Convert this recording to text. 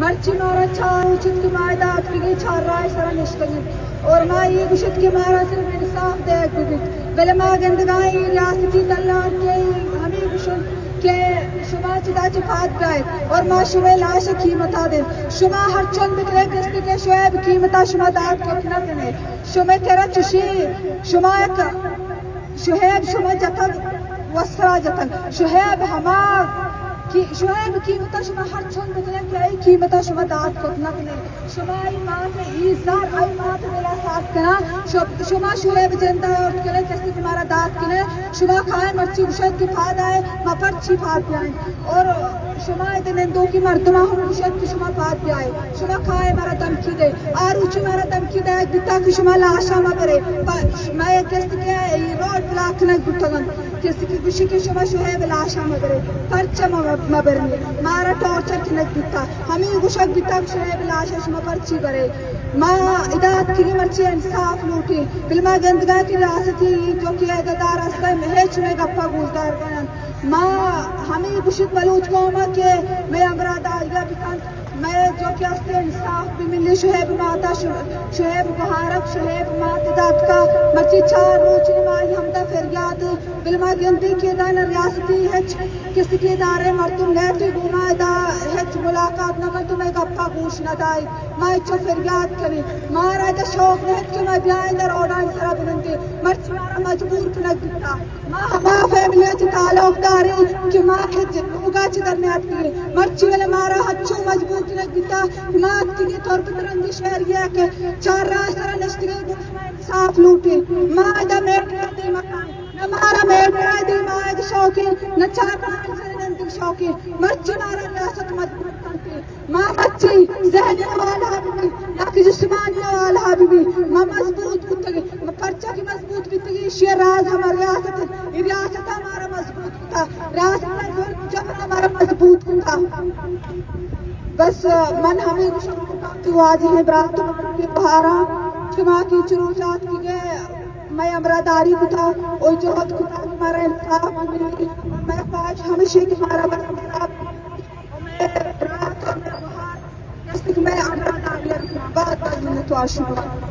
مرچی مارا چھار اوچت کی مائدات کی گئی چھار رائے سرا نشتگی اور مائی گشت کی مارا صرف انصاف دے گی بلے ما گندگائی ریاستی تلان کے ہمیں گشت کہ شما چدا چپات گئے اور ما شما لاش قیمتا دیں شما ہر چند بکرے کستی کے شعیب قیمتا شما داد کتنا کنے شما تیرا چشی شما ایک شعیب شما جتن وسرا جتن شعیب ہما شعیب قیمتا شما ہر چند بکرے کہ قیمتا شما داد کتنا کنے شما ایمان ایزار ایمان میرا ساتھ کنا شما شعیب جندہ اور کنے کستی تمہارا داد کنے شما کھائے مرچی گشت کی پھاد آئے ما پرچی پھاد پیائیں اور شما اتنندوں کی مردمہ ہم گشت کی شما پھاد پیائے شما کھائے مارا دمکی دے آروچی مارا دمکی دے بیتا کی شما لاشا مبرے میں کسی کے روڈ بلاکنے گتگن کسی کی گشی کی شما شعیب لاشا مبرے پرچا مبرنے مارا ٹورچر کنک بیتا ہمیں گشت بیتا کی شعیب لاشا شما پرچی برے ما ادات کی مرچی انصاف لوٹی بلما گندگاہ کی ریاستی جو کہ اگدار راستے میں ہے چنے گپا گوزدار گنن ما ہمیں گشت بلوچ قوما کہ میں امراد آئیگا بکن میں جو کہ استے انصاف بھی ملی شعیب ماتا شعیب بہارک شعیب مات دات کا مرچی چار روچ نمائی ہمدہ فریاد بلما گندی کے دان ریاستی ہچ کسی کے دارے مرتم لیتی گونا دا ہچ ملاقات نہ کر تمہیں گپا گوش نہ دائی میں چو فریاد کریں مارا دا شوق نہیں کہ میں بیائیں در اوڑائیں سرا بلندی مرچی مارا مجبور کنک دیتا ما فیملی چی تعلق داری کہ ماں کے ہوگا چی درمیات کی مرچی والے مارا ہچو مجبور کنک دیتا مات کی طور پر ترنگی شہر یہ کہ چار رائے سرا نشتی گئی گوشمائیں صاف لوٹی ماں دا میٹ رہ دی مکان نہ مارا میٹ رہ دی ماں دا شوقی نہ چار رائے سرا نندی شوقی مرچی مارا ریاست مجبور کنتی ماں مرچی ذہنی والا حبیبی نہ کہ جسمانی والا حبیبی ماں مضبوط کتگی پرچہ کی مضبوط کتگی شیر راز ہمارا ریاست ہمارا مضبوط کتا ریاست جب ہمارا مضبوط کتا بس من ہمیں گشت واضح ہے براتوں کی بہارا شما کی چروچات کی گئے میں امراداری کتا اور جوہد کتا ہمارا انصاف ملی میں خواہش ہمیشہ کی ہمارا بس انصاف میں براتوں میں بہار جس تک میں امراداری بات منت و شکر